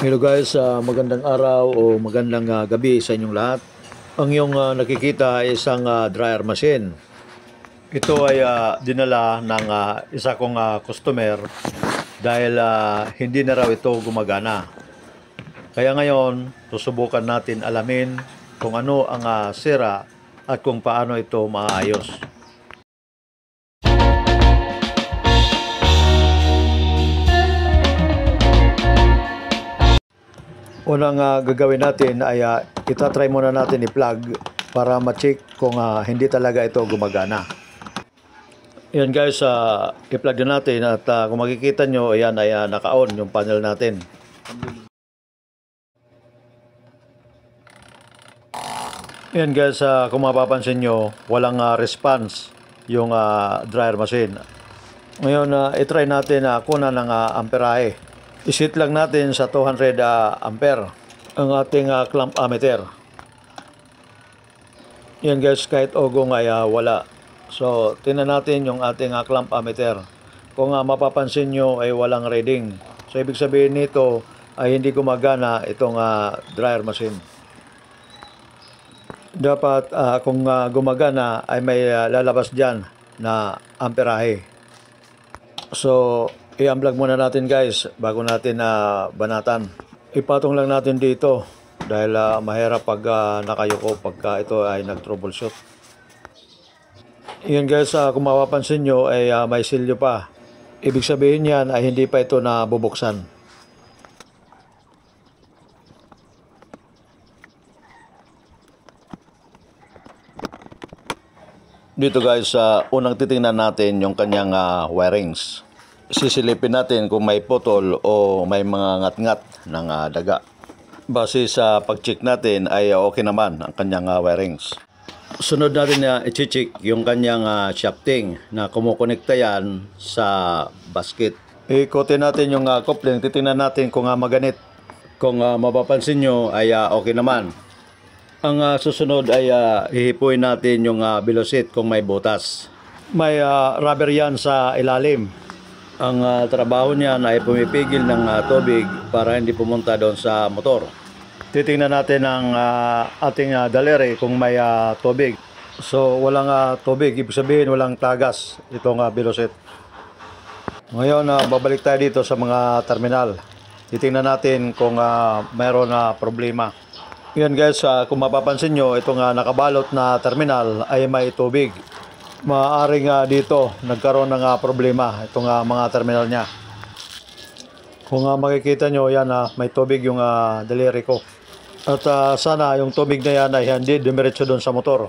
Hello guys, magandang araw o magandang gabi sa inyong lahat. Ang iyong nakikita ay isang dryer machine. Ito ay dinala ng isa kong customer dahil hindi na raw ito gumagana. Kaya ngayon, susubukan natin alamin kung ano ang sira at kung paano ito maayos. Unang gagawin natin ay itatry muna natin i-plug para ma-check kung hindi talaga ito gumagana. Yan guys, i-plug din natin at kung makikita nyo, ayan ay naka-on yung panel natin. Yan guys, kung mapapansin nyo, walang response yung dryer machine. Ngayon, i-try natin kunan ng amperahe. I-set lang natin sa 200 ampere ang ating clamp ammeter. Yan guys, kahit ogong ay wala. So, tingnan natin yung ating clamp ammeter. Kung mapapansin nyo ay walang reading. So, ibig sabihin nito ay hindi gumagana itong dryer machine. Dapat kung gumagana ay may lalabas dyan na amperahe. So, i-unplug muna natin guys bago natin banatan. Ipatong lang natin dito dahil mahirap pag nakayuko pagka ito ay nag-troubleshoot. Yan guys, kung mapapansin nyo ay may silyo pa. Ibig sabihin yan ay hindi pa ito nabubuksan. Dito guys, unang titingnan natin yung kanyang wirings. Sisilipin natin kung may putol o may mga ngat-ngat ng daga. Base sa pag-check natin ay okay naman ang kanyang wirings. Sunod natin na i-check yung kanyang shafting na kumukonekta yan sa basket. Ikotin natin yung coupling, titingnan natin kung maganit. Kung mapapansin nyo ay okay naman. Ang susunod ay hihipuin natin yung below seat kung may butas. May rubber yan sa ilalim. Ang trabaho niyan ay pumipigil ng tubig para hindi pumunta doon sa motor. Titingnan natin ang ating daliri kung may tubig. So walang tubig, ibig sabihin walang tagas itong below seat. Ngayon babalik tayo dito sa mga terminal. Titingnan natin kung mayroon na problema. Yan guys, kung mapapansin nyo, itong nakabalot na terminal ay may tubig. Maaaring dito nagkaroon ng problema itong mga terminal niya. Kung makikita nyo, yan may tubig yung daliri ko. At sana yung tubig na yan ay hindi dumiretso doon sa motor.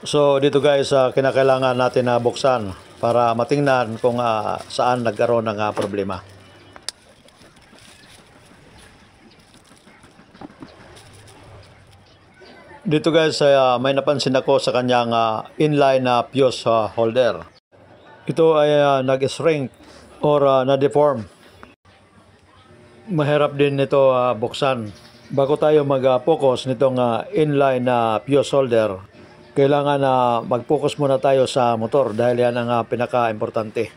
So dito guys, kinakailangan natin buksan para matingnan kung saan nagkaroon ng problema. Dito guys, may napansin ako sa kanyang inline fuse holder. Ito ay nag-shrink or na-deform. Mahirap din ito buksan. Bago tayo mag-focus nitong inline fuse holder, kailangan mag-focus muna tayo sa motor dahil yan ang pinaka-importante.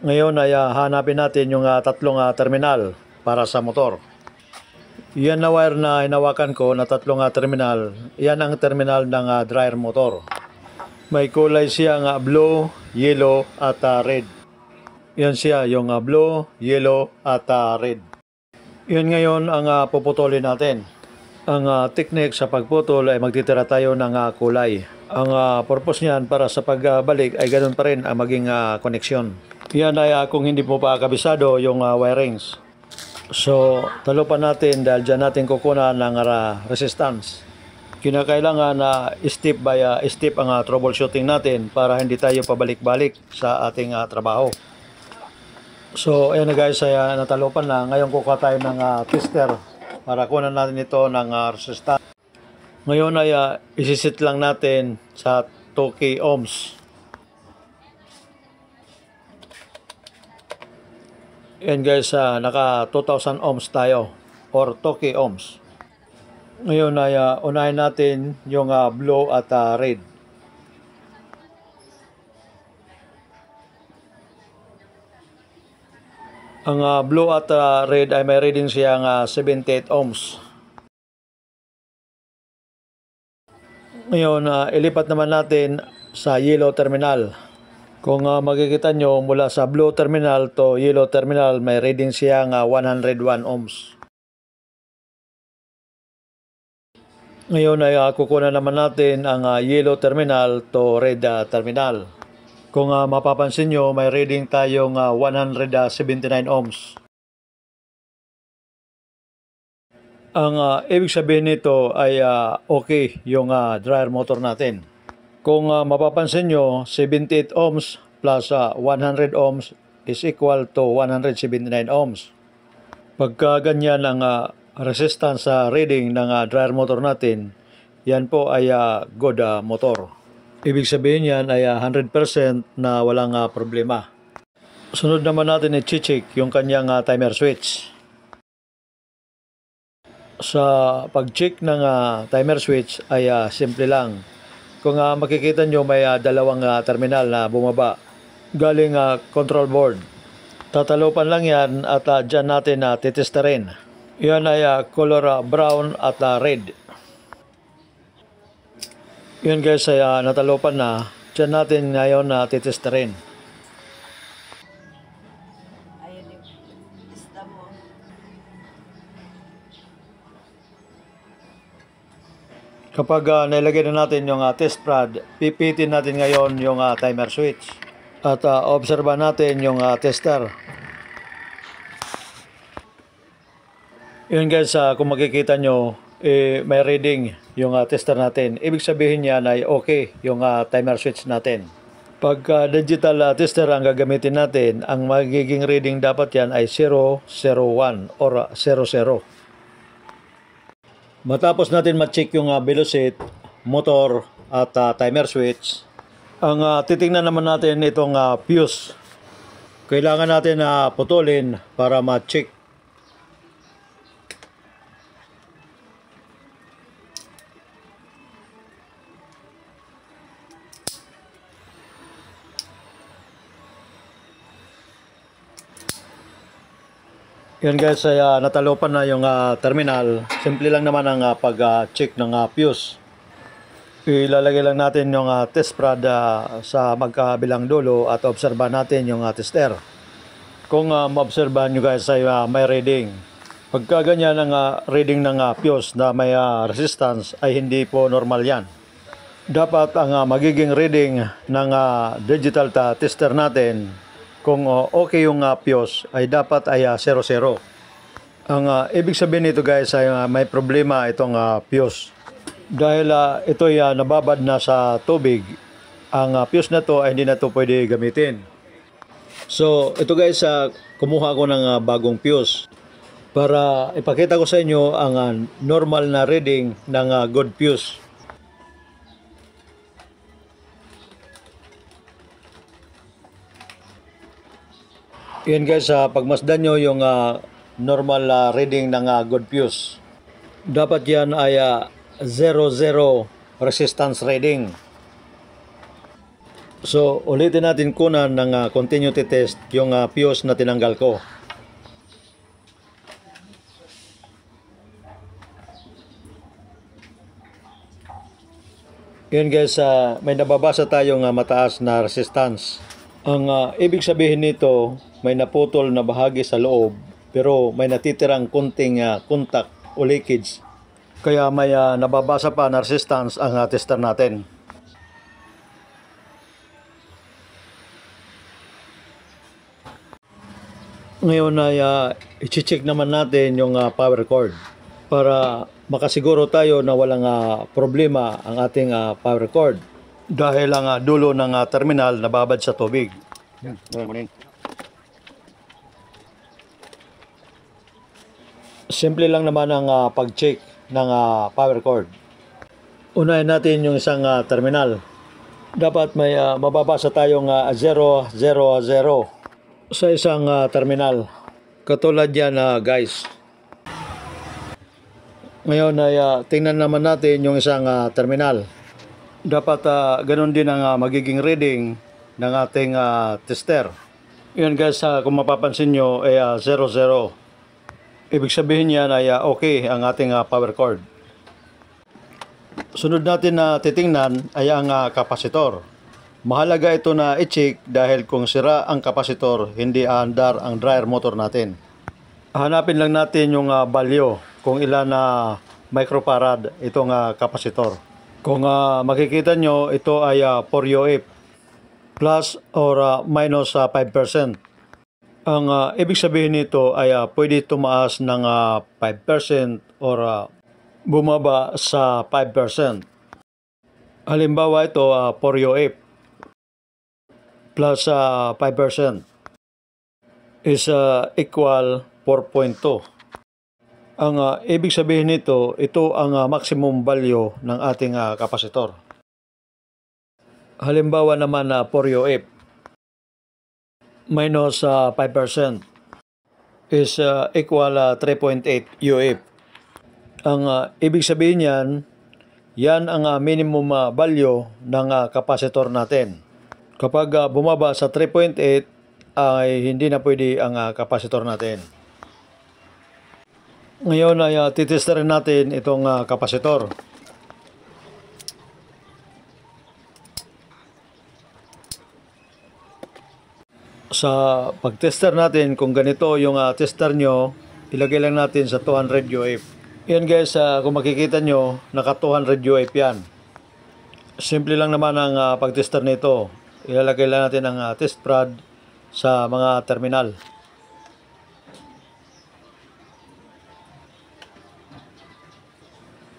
Ngayon ay hanapin natin yung tatlong terminal para sa motor. Yan na wire na hinawakan ko na tatlong terminal. Yan ang terminal ng dryer motor. May kulay siya blue, yellow at red. Yan siya yung blue, yellow at red. Yan ngayon ang puputulin natin. Ang technique sa pagputol ay magtitira tayo ng kulay. Ang purpose niyan para sa pagbalik ay ganoon pa rin ang maging koneksyon. Yan ay kung hindi mo pa kabisado yung wirings. So, talupan natin dahil dyan natin kukunan ng resistance. Kinakailangan na step by step ang troubleshooting natin para hindi tayo pabalik-balik sa ating trabaho. So, ayan na guys, ay natalupan na. Ngayon kukuha tayo ng tester para kunan natin ito ng resistance. Ngayon ay isisit lang natin sa 2K ohms. Yan guys, naka 2,000 ohms tayo or 2K ohms. Ngayon ay unahin natin yung blue at red. Ang blue at red ay may reading siyang 78 ohms. Ngayon, ilipat naman natin sa yellow terminal. Kung makikita nyo, mula sa blue terminal to yellow terminal, may reading siyang 101 ohms. Ngayon ay kukunan naman natin ang yellow terminal to red terminal. Kung mapapansin nyo, may reading tayong 179 ohms. Ang ibig sabihin nito ay okay yung dryer motor natin. Kung mapapansin nyo, 78 ohms plus 100 ohms is equal to 179 ohms. Pagka ganyan ang resistance sa reading ng dryer motor natin, yan po ay good motor. Ibig sabihin yan ay 100% na walang problema. Sunod naman natin i-check yung kanyang timer switch. Sa pag-check ng timer switch ay simple lang. Kung makikita nyo, may dalawang terminal na bumaba galing control board. Tatalupan lang yan at dyan natin titestarin. Yan ay color brown at red. Yan guys ay natalupan na. Dyan natin ngayon titestarin. Kapag nilagay na natin yung test prod, pipitin natin ngayon yung timer switch. At obserbahan natin yung tester. Yun guys, kung makikita nyo, may reading yung tester natin. Ibig sabihin yan ay okay yung timer switch natin. Pag digital tester ang gagamitin natin, ang magiging reading dapat yan ay 001 or 00. Matapos natin ma-check yung velocity, motor at timer switch, ang titingnan naman natin itong fuse. Kailangan natin putulin para ma-check. Yan guys, ay natalupan na yung terminal. Simple lang naman ang pag-check ng fuse. Ilalagay lang natin yung test prod sa magkabilang dulo at obserbahan natin yung tester. Kung maobserbahan nyo guys ay may reading. Pagka ganyan ang reading ng fuse na may resistance ay hindi po normal yan. Dapat ang magiging reading ng digital tester natin, kung okay yung fuse, ay dapat ay 00. Ang ibig sabihin nito guys ay may problema itong fuse. Dahil ito ay nababad na sa tubig, ang fuse na to ay hindi na to pwede gamitin. So ito guys, kumuha ko ng bagong fuse para ipakita ko sa inyo ang normal na reading ng good fuse. Yan guys, pagmasdan nyo yung normal reading ng good fuse. Dapat yan ay 00 resistance reading. So ulitin natin kunan ng continuity test yung fuse na tinanggal ko. Yan guys, may nababasa tayong mataas na resistance. Ang ibig sabihin nito, may naputol na bahagi sa loob pero may natitirang kunting contact o leakage. Kaya may nababasa pa na resistance ang tester natin. Ngayon ay i-check naman natin yung power cord para makasiguro tayo na walang problema ang ating power cord. Dahil ang dulo ng terminal nababad sa tubig. Simple lang naman ang pag-check ng power cord. Unahin natin yung isang terminal. Dapat may mababasa tayong 000 sa isang terminal. Katulad yan guys. Ngayon ay tingnan naman natin yung isang terminal. Dapat ganun din ang magiging reading ng ating tester. Yan guys, kung mapapansin nyo ay 00. Ibig sabihin yan ay okay ang ating power cord. Sunod natin na titingnan ay ang kapasitor. Mahalaga ito na i-check dahil kung sira ang kapasitor, hindi aandar ang dryer motor natin. Hanapin lang natin yung value kung ilan na microfarad itong kapasitor. Kung makikita nyo, ito ay 4 UF plus or minus 5%. Ang ibig sabihin nito ay pwede tumaas ng 5% or bumaba sa 5%. Halimbawa ito 4 UF plus 5% is equal 4.2. Ang ibig sabihin nito, ito ang maximum value ng ating kapasitor. Halimbawa naman 4 UF minus 5% is equal 3.8 UF. Ang ibig sabihin yan ang minimum value ng kapasitor natin. Kapag bumaba sa 3.8 ay hindi na pwede ang kapasitor natin. Ngayon ay titesterin natin itong kapasitor. Sa pagtester natin, kung ganito yung tester nyo, ilagay lang natin sa 200 UF. Yan guys, kung makikita nyo, naka 200 UF yan. Simple lang naman ang pagtester nito. Ilalagay lang natin ang test prod sa mga terminal.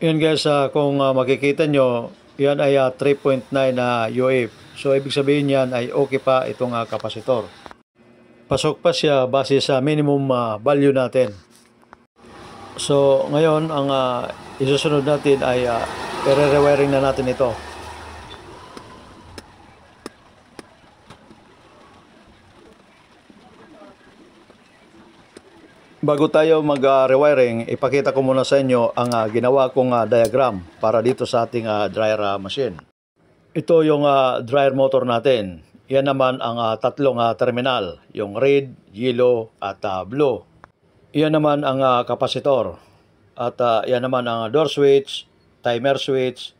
Yan guys, kung makikita nyo, yan ay 3.9 na UF. So ibig sabihin yan ay okay pa itong kapasitor. Pasok pa siya base sa minimum value natin. So ngayon ang isusunod natin ay i-rewiring na natin ito. Bago tayo mag-rewiring, ipakita ko muna sa inyo ang ginawa kong diagram para dito sa ating dryer machine. Ito yung dryer motor natin. Yan naman ang tatlong terminal, yung red, yellow at blue. Yan naman ang kapasitor. At yan naman ang door switch, timer switch,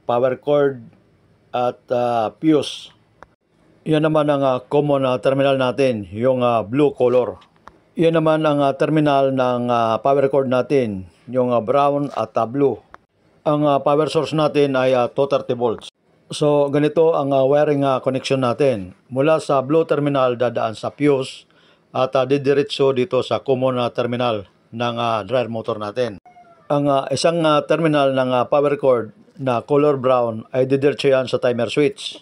power cord at fuse. Yan naman ang common terminal natin, yung blue color. Yan naman ang terminal ng power cord natin, yung brown at blue. Ang power source natin ay 230 volts. So ganito ang wiring connection natin. Mula sa blue terminal dadaan sa fuse at didiretso dito sa common terminal ng dryer motor natin. Ang isang terminal ng power cord na color brown ay didiretso yan sa timer switch.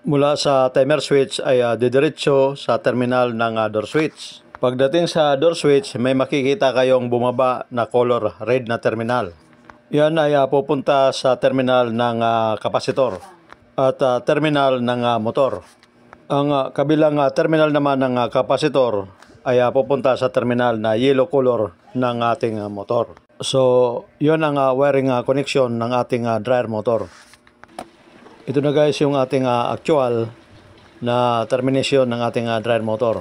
Mula sa timer switch ay didiretso sa terminal ng door switch. Pagdating sa door switch, may makikita kayong bumaba na color red na terminal. Yan ay pupunta sa terminal ng kapasitor at terminal ng motor. Ang kabilang terminal naman ng kapasitor ay pupunta sa terminal na yellow color ng ating motor. So, yun ang wiring connection ng ating dryer motor. Ito na guys yung ating actual na termination ng ating dryer motor.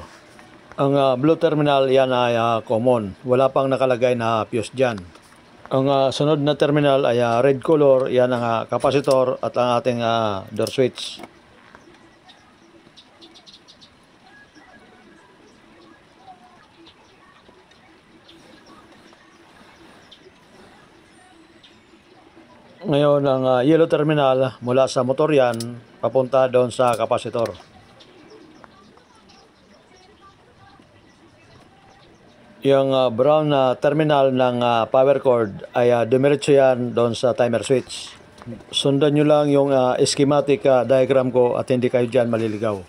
Ang blue terminal yan ay common. Wala pang nakalagay na fuse dyan. Ang sunod na terminal ay red color. Yan ang kapasitor at ang ating door switch. Ngayon ang yellow terminal mula sa motor yan papunta doon sa kapasitor. Yung brown na terminal ng power cord ay dumiretso yan doon sa timer switch. Sundan nyo lang yung schematic diagram ko at hindi kayo dyan maliligaw.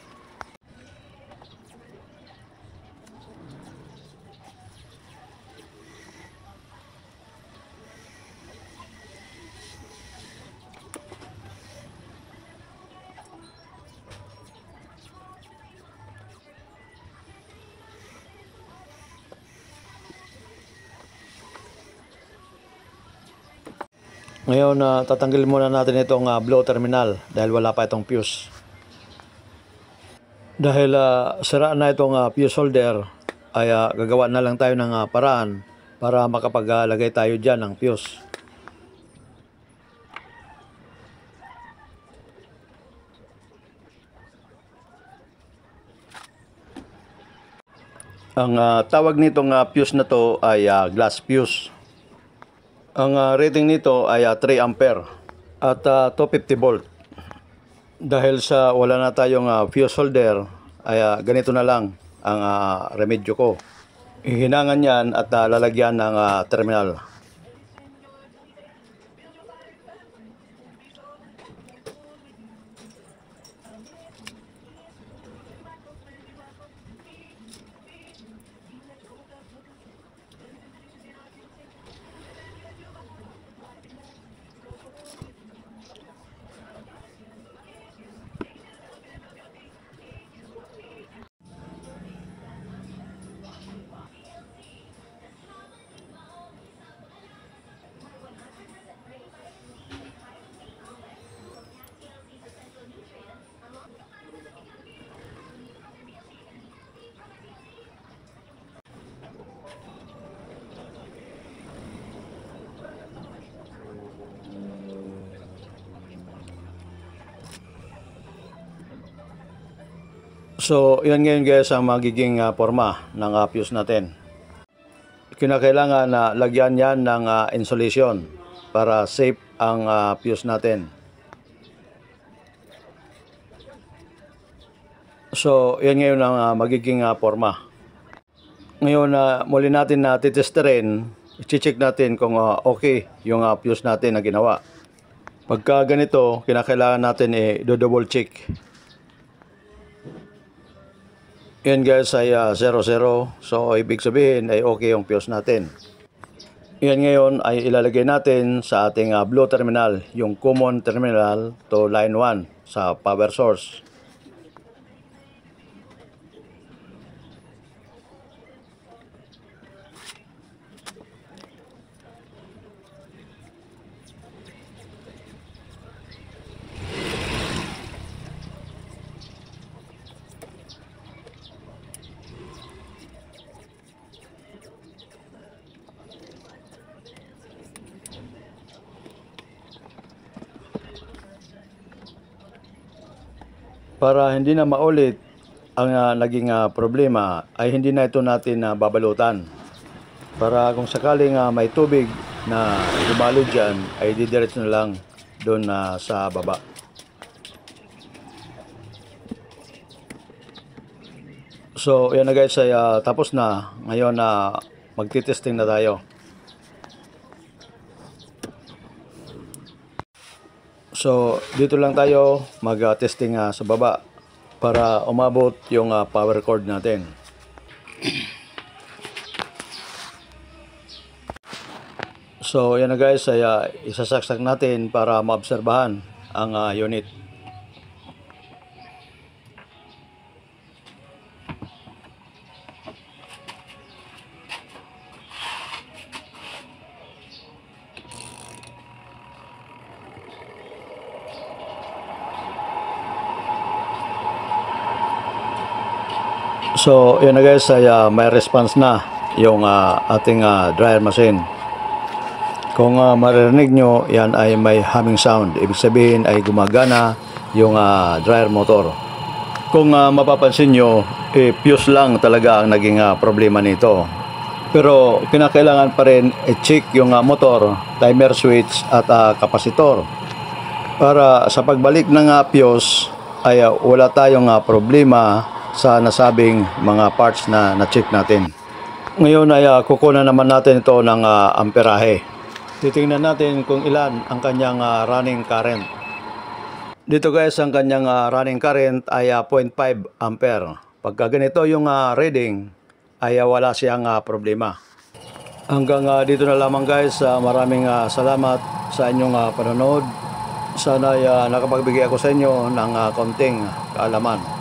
Ngayon, tatanggalin muna natin itong blue terminal dahil wala pa itong fuse. Dahil sira na itong fuse holder, ay gagawa na lang tayo ng paraan para makapaglagay tayo dyan ng fuse. Ang tawag nitong fuse na to ay glass fuse. Ang rating nito ay 3 ampere at 250 volt. Dahil sa wala na tayong fuse holder, ay ganito na lang ang remedyo ko. Hihinangan yan at lalagyan ng terminal. So, yan ngayon guys ang magiging forma ng fuse natin. Kinakailangan na lagyan yan ng insulation para safe ang fuse natin. So, yan ngayon ang magiging forma. Ngayon, muli natin na titesterin, i-check natin kung okay yung fuse natin na ginawa. Pagka ganito, kinakailangan natin i-double check. Yan guys ay 00, so ibig sabihin ay okay yung fuse natin. Yan ngayon ay ilalagay natin sa ating blue terminal, yung common terminal to line 1 sa power source. Para hindi na maulit ang naging problema ay hindi na ito natin babalutan. Para kung sakaling may tubig na dumalo dyan ay didiretso na lang doon sa baba. So yan na guys ay tapos na. Ngayon magtitesting na tayo. So, dito lang tayo mag-testing sa baba para umabot yung power cord natin. So, yan na guys, ay isasaksak natin para maobserbahan ang unit. So, yun na guys, ay may response na yung ating dryer machine. Kung maririnig nyo, yan ay may humming sound. Ibig sabihin ay gumagana yung dryer motor. Kung mapapansin nyo, fuse lang talaga ang naging problema nito. Pero kinakailangan pa rin i-check yung motor, timer switch at kapasitor. Para sa pagbalik ng fuse ay wala tayong problema sa nasabing mga parts na na-check natin. Ngayon ay kukunan naman natin ito ng amperahe. Titingnan natin kung ilan ang kanyang running current. Dito guys, ang kanyang running current ay 0.5 ampere. Pagka ganito yung reading ay wala siyang problema. Hanggang dito na lamang guys. Maraming salamat sa inyong panonood. Sana ay nakapagbigay ako sa inyo ng konting kaalaman.